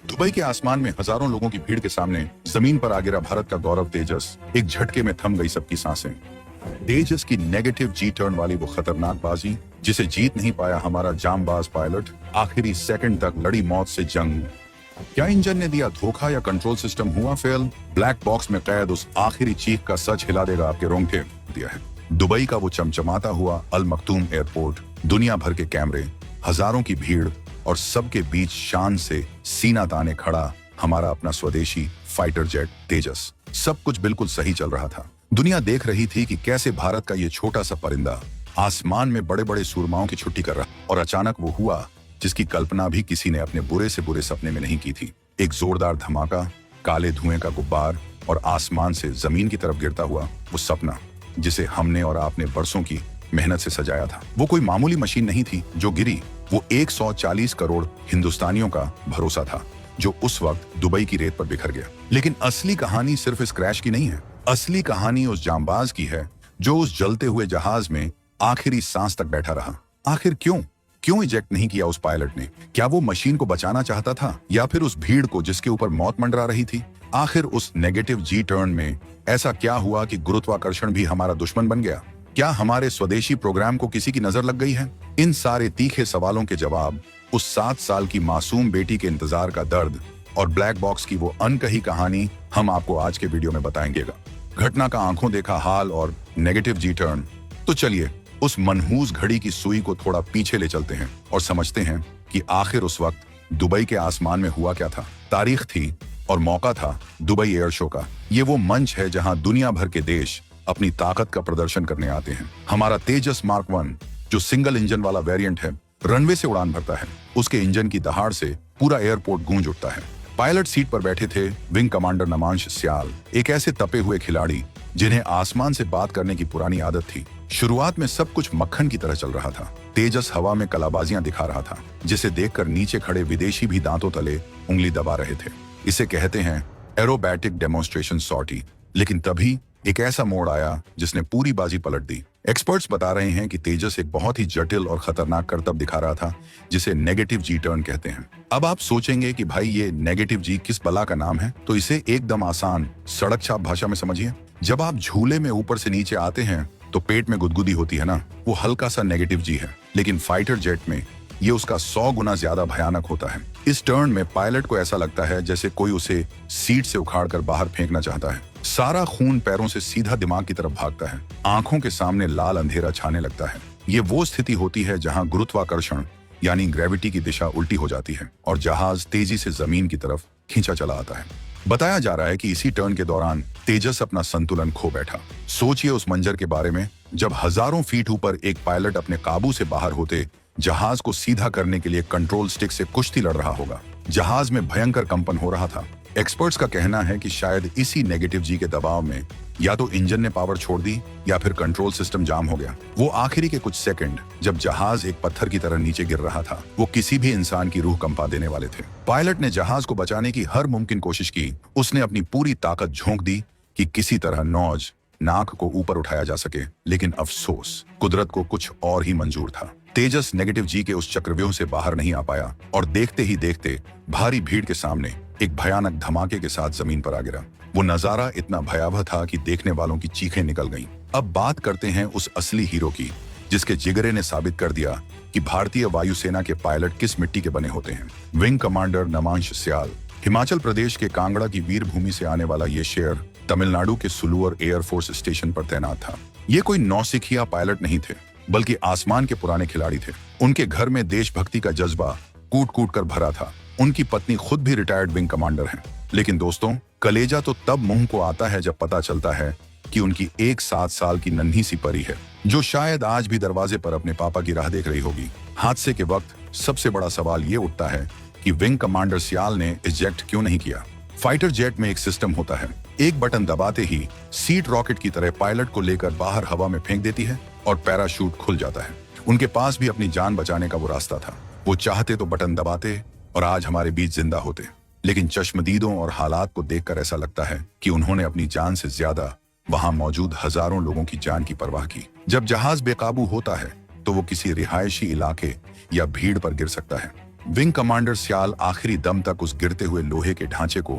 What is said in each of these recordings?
Dubai के आसमान में हजारों लोगों की भीड़ के सामने जमीन पर आ गिरा भारत का गौरव तेजस। एक झटके में थम गई सबकी सांसें। तेजस की नेगेटिव जी टर्न वाली वो खतरनाक बाजी जिसे जीत नहीं पाया हमारा जांबाज पायलट, आखिरी सेकंड तक लड़ी मौत से जंग। क्या इंजन ने दिया धोखा या कंट्रोल सिस्टम हुआ फेल? ब्लैक बॉक्स में कैद उस आखिरी चीख का सच हिला देगा आपके रोंगटे। दिया है दुबई का वो चमचमाता हुआ अल मखतूम एयरपोर्ट, दुनिया भर के कैमरे, हजारों की भीड़ और सबके बीच शान से सीना ताने खड़ा हमारा अपना स्वदेशी फाइटर जेट तेजस। सब कुछ बिल्कुल सही चल रहा था। दुनिया देख रही थी कि कैसे भारत का ये छोटा सा परिंदा आसमान में बड़े बड़े सूरमाओं की छुट्टी कर रहा, और अचानक वो हुआ जिसकी कल्पना भी किसी ने अपने बुरे से बुरे सपने में नहीं की थी। एक जोरदार धमाका, काले धुएं का गुब्बार और आसमान से जमीन की तरफ गिरता हुआ वो सपना जिसे हमने और आपने बरसों की मेहनत से सजाया था। वो कोई मामूली मशीन नहीं थी जो गिरी, वो 140 करोड़ हिंदुस्तानियों का भरोसा था जो उस वक्त दुबई की रेत पर बिखर गया। लेकिन असली कहानी सिर्फ इस क्रैश की नहीं है। असली कहानी उस जांबाज की है जो उस जलते हुए जहाज में आखिरी सांस तक बैठा रहा। आखिर क्यों इजेक्ट नहीं किया उस पायलट ने? क्या वो मशीन को बचाना चाहता था या फिर उस भीड़ को जिसके ऊपर मौत मंडरा रही थी? आखिर उस नेगेटिव जी टर्न में ऐसा क्या हुआ कि गुरुत्वाकर्षण भी हमारा दुश्मन बन गया? क्या हमारे स्वदेशी प्रोग्राम को किसी की नजर लग गई है? इन सारे तीखे सवालों के जवाब, उस 7 साल की मासूम बेटी के इंतजार का दर्द और ब्लैक बॉक्स की वो अनकही कहानी हम आपको आज के वीडियो में बताएंगे। घटना का आंखों देखा हाल और नेगेटिव जी टर्न। तो चलिए उस मनहूस घड़ी की सुई को थोड़ा पीछे ले चलते हैं और समझते हैं कि आखिर उस वक्त दुबई के आसमान में हुआ क्या था। तारीख थी और मौका था दुबई एयर शो का। ये वो मंच है जहां दुनिया भर के देश अपनी ताकत का प्रदर्शन करने आते हैं। हमारा तेजस मार्क 1 जो सिंगल इंजन वाला वेरिएंट है, रनवे से उड़ान भरता है। उसके इंजन की दहाड़ से पूरा एयरपोर्ट गूंज उठता है। पायलट सीट पर बैठे थे विंग कमांडर नमांश स्याल, एक ऐसे तपे हुए खिलाड़ी जिन्हें आसमान से बात करने की पुरानी आदत थी। शुरुआत में सब कुछ मक्खन की तरह चल रहा था। तेजस हवा में कलाबाजियां दिखा रहा था जिसे देखकर नीचे खड़े विदेशी भी दांतों तले उंगली दबा रहे थे। इसे कहते हैं एरोबैटिक डेमोन्स्ट्रेशन सॉर्टी। लेकिन तभी एक ऐसा मोड़ आया जिसने पूरी बाजी पलट दी। एक्सपर्ट्स बता रहे हैं कि तेजस एक बहुत ही जटिल और खतरनाक करतब दिखा रहा था जिसे नेगेटिव जी टर्न कहते हैं। अब आप सोचेंगे कि भाई ये नेगेटिव जी किस बला का नाम है, तो इसे एकदम आसान सड़क छाप भाषा में समझिए। जब आप झूले में ऊपर से नीचे आते हैं तो पेट में गुदगुदी होती है ना, वो हल्का सा नेगेटिव जी है। लेकिन फाइटर जेट में ये उसका 100 गुना ज्यादा भयानक होता है। इस टर्न में पायलट को ऐसा लगता है जैसे कोई उसे सीट से उखाड़कर बाहर फेंकना चाहता है। सारा खून पैरों से सीधा दिमाग की तरफ भागता है। आंखों के सामने लाल अंधेरा छाने लगता है। ये वो स्थिति होती है जहां गुरुत्वाकर्षण यानी ग्रेविटी की दिशा उल्टी हो जाती है और जहाज तेजी से जमीन की तरफ खींचा चला आता है। बताया जा रहा है कि इसी टर्न के दौरान तेजस अपना संतुलन खो बैठा। सोचिए उस मंजर के बारे में जब हजारों फीट ऊपर एक पायलट अपने काबू से बाहर होते जहाज को सीधा करने के लिए कंट्रोल स्टिक से कुश्ती लड़ रहा होगा। जहाज में भयंकर कंपन हो रहा था। एक्सपर्ट्स का कहना है कि शायद इसी नेगेटिव जी के दबाव में या तो इंजन ने पावर छोड़ दी या फिर कंट्रोल सिस्टम जाम हो गया। वो आखिरी के कुछ सेकंड जब जहाज एक पत्थर की तरह नीचे गिर रहा था, वो किसी भी इंसान की रूह कंपा देने वाले थे। पायलट ने जहाज को बचाने की हर मुमकिन कोशिश की। उसने अपनी पूरी ताकत झोंक दी कि किसी तरह नौज नाक को ऊपर उठाया जा सके। लेकिन अफसोस, कुदरत को कुछ और ही मंजूर था। तेजस नेगेटिव जी के उस चक्रव्यूह से बाहर नहीं आ पाया और देखते ही देखते भारी भीड़ के सामने एक भयानक धमाके के साथ जमीन पर आ गिरा। वो नजारा इतना भयावह था कि देखने वालों की चीखें निकल गईं। अब बात करते हैं उस असली हीरो की जिसके जिगरे ने साबित कर दिया कि भारतीय वायुसेना के पायलट किस मिट्टी के बने होते हैं। विंग कमांडर नमांश स्याल। हिमाचल प्रदेश के कांगड़ा की वीर भूमि से आने वाला ये शेर तमिलनाडु के सुलूर एयरफोर्स स्टेशन पर तैनात था। ये कोई नौसिखिया पायलट नहीं थे बल्कि आसमान के पुराने खिलाड़ी थे। उनके घर में देशभक्ति का जज्बा कूट कूट कर भरा था। उनकी पत्नी खुद भी रिटायर्ड विंग कमांडर हैं। लेकिन दोस्तों, कलेजा तो तब मुंह को आता है जब पता चलता है कि उनकी एक 7 साल की नन्ही सी परी है जो शायद आज भी दरवाजे पर अपने पापा की राह देख रही होगी। हादसे के वक्त सबसे बड़ा सवाल ये उठता है कि विंग कमांडर सियाल ने इजेक्ट क्यों नहीं किया। फाइटर जेट में एक सिस्टम होता है, एक बटन दबाते ही सीट रॉकेट की तरह पायलट को लेकर बाहर हवा में फेंक देती है और पैराशूट खुल जाता है। उनके पास भी अपनी जान बचाने का वो रास्ता था। वो चाहते तो बटन दबाते और आज हमारे बीच जिंदा होते। लेकिन चश्मदीदों और हालात को देखकर ऐसा लगता है कि उन्होंने अपनी जान से ज्यादा वहां मौजूद हजारों लोगों की जान की परवाह की। जब जहाज बेकाबू होता है तो वो किसी रिहायशी इलाके या भीड़ पर गिर सकता है, विंग कमांडर सियाल आखिरी दम तक उस गिरते हुए लोहे के ढांचे को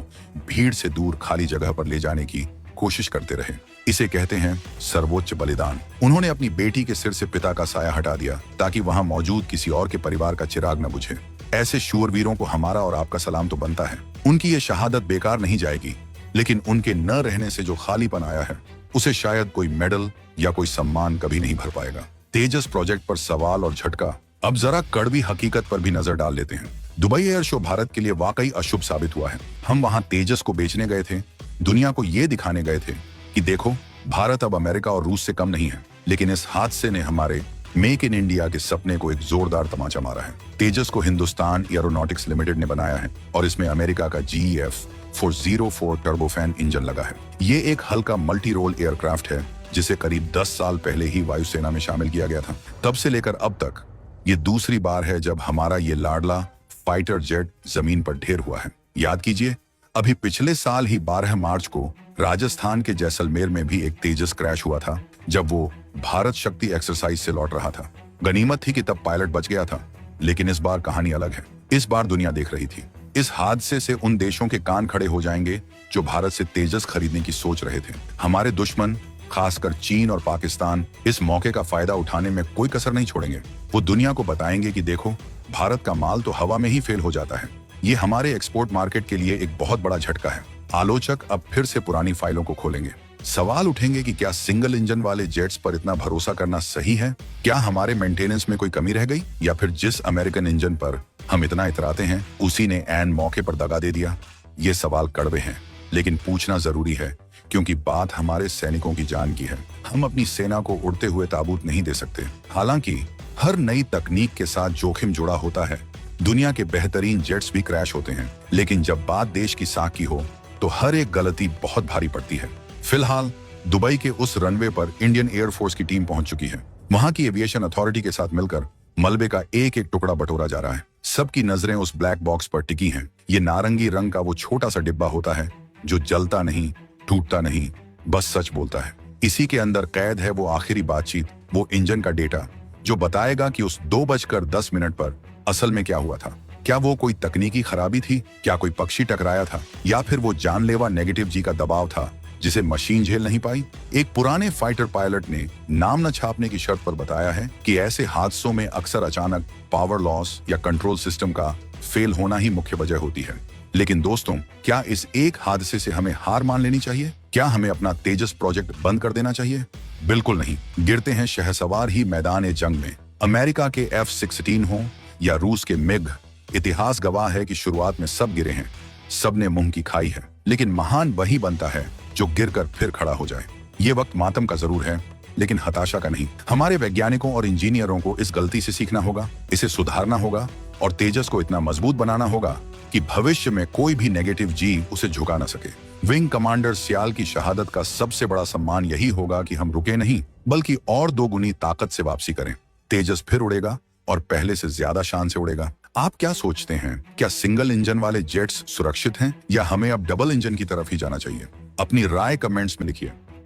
भीड़ से दूर खाली जगह पर ले जाने की कोशिश करते रहे। इसे कहते हैं सर्वोच्च बलिदान। उन्होंने अपनी बेटी के सिर से पिता का साया हटा दिया ताकि वहां मौजूद किसी और के परिवार का चिराग न बुझे। ऐसे शूरवीरों को हमारा और आपका सलाम तो बनता है। उनकी ये शहादत बेकार नहीं जाएगी, लेकिन उनके न रहने से जो खालीपन आया है उसे शायद कोई मेडल या कोई सम्मान कभी नहीं भर पाएगा। तेजस प्रोजेक्ट पर सवाल और झटका। अब जरा कड़वी हकीकत पर भी नजर डाल लेते हैं। दुबई एयर शो भारत के लिए वाकई अशुभ साबित हुआ है। हम वहां तेजस को बेचने गए थे, दुनिया को ये दिखाने गए थे कि देखो भारत अब अमेरिका और रूस से कम नहीं है। लेकिन इस हादसे ने हमारे मेक इन इंडिया के सपने को एक जोरदार तमाचा मारा है। तेजस को हिंदुस्तान एरोनॉटिक्स लिमिटेड ने बनाया है और इसमें अमेरिका का GEF 404 टर्बोफैन इंजन लगा है। ये एक हल्का मल्टी रोल एयरक्राफ्ट है जिसे करीब 10 साल पहले ही वायुसेना में शामिल किया गया था। तब से लेकर अब तक ये दूसरी बार है जब हमारा ये लाडला फाइटर जेट जमीन पर ढेर हुआ है। याद कीजिए, अभी पिछले साल ही 12 मार्च को राजस्थान के जैसलमेर में भी एक तेजस क्रैश हुआ था, जब वो भारत शक्ति एक्सरसाइज से लौट रहा था। गनीमत थी कि तब पायलट बच गया था, लेकिन इस बार कहानी अलग है। इस बार दुनिया देख रही थी। इस हादसे से उन देशों के कान खड़े हो जाएंगे जो भारत से तेजस खरीदने की सोच रहे थे। हमारे दुश्मन, खासकर चीन और पाकिस्तान, इस मौके का फायदा उठाने में कोई कसर नहीं छोड़ेंगे। वो दुनिया को बताएंगे कि देखो, भारत का माल तो हवा में ही फेल हो जाता है। ये हमारे एक्सपोर्ट मार्केट के लिए एक बहुत बड़ा झटका है। आलोचक अब फिर से पुरानी फाइलों को खोलेंगे। सवाल उठेंगे कि क्या सिंगल इंजन वाले जेट्स पर इतना भरोसा करना सही है? क्या हमारे मेंटेनेंस में कोई कमी रह गई, या फिर जिस अमेरिकन इंजन पर हम इतना इतराते हैं उसी ने ऐन मौके पर दगा दे दिया? ये सवाल कड़वे हैं, लेकिन पूछना जरूरी है, क्योंकि बात हमारे सैनिकों की जान की है। हम अपनी सेना को उड़ते हुए ताबूत नहीं दे सकते। हालांकि हर नई तकनीक के साथ जोखिम जुड़ा होता है। दुनिया के बेहतरीन जेट्स भी क्रैश होते हैं, लेकिन जब बात देश की साख की हो तो हर एक गलती बहुत भारी पड़ती है। फिलहाल दुबई के उस रनवे पर इंडियन एयरफोर्स की टीम पहुंच चुकी है। वहां की एविएशन अथॉरिटी के साथ मिलकर मलबे का एक एक टुकड़ा बटोरा जा रहा है। सबकी नजरें उस ब्लैक बॉक्स पर टिकी हैं। ये नारंगी रंग का वो छोटा सा डिब्बा होता है जो जलता नहीं, टूटता नहीं, बस सच बोलता है। इसी के अंदर कैद है वो आखिरी बातचीत, वो इंजन का डेटा जो बताएगा कि उस 2:10 पर असल में क्या हुआ था। क्या वो कोई तकनीकी खराबी थी? क्या कोई पक्षी टकराया था? या फिर वो जानलेवा नेगेटिव जी का दबाव था जिसे मशीन झेल नहीं पाई? एक पुराने फाइटर पायलट ने नाम न छापने की शर्त पर बताया है कि ऐसे हादसों में अक्सर अचानक पावर लॉस या कंट्रोल सिस्टम का फेल होना ही मुख्य वजह होती है। लेकिन दोस्तों, क्या इस एक हादसे से हमें हार मान लेनी चाहिए? क्या हमें अपना तेजस प्रोजेक्ट बंद कर देना चाहिए? बिल्कुल नहीं। गिरते हैं शहसवार ही मैदान जंग में। अमेरिका के F-16 हो या रूस के मिग, इतिहास गवाह है कि शुरुआत में सब गिरे हैं, सबने मुंह की खाई है। लेकिन महान वही बनता है जो गिरकर फिर खड़ा हो जाए। ये वक्त मातम का जरूर है, लेकिन हताशा का नहीं। हमारे वैज्ञानिकों और इंजीनियरों को इस गलती से सीखना होगा, इसे सुधारना होगा और तेजस को इतना मजबूत बनाना होगा कि भविष्य में कोई भी नेगेटिव जी उसे झुका ना सके। विंग कमांडर सियाल की शहादत का सबसे बड़ा सम्मान यही होगा कि हम रुके नहीं, बल्कि और 2 गुनी ताकत से वापसी करें। तेजस फिर उड़ेगा और पहले से ज्यादा शान से उड़ेगा। आप क्या सोचते हैं? क्या सिंगल इंजन वाले जेट्स सुरक्षित हैं, या हमें अब डबल इंजन की तरफ ही जाना चाहिए? अपनी राय कमेंट्स में लिखिए।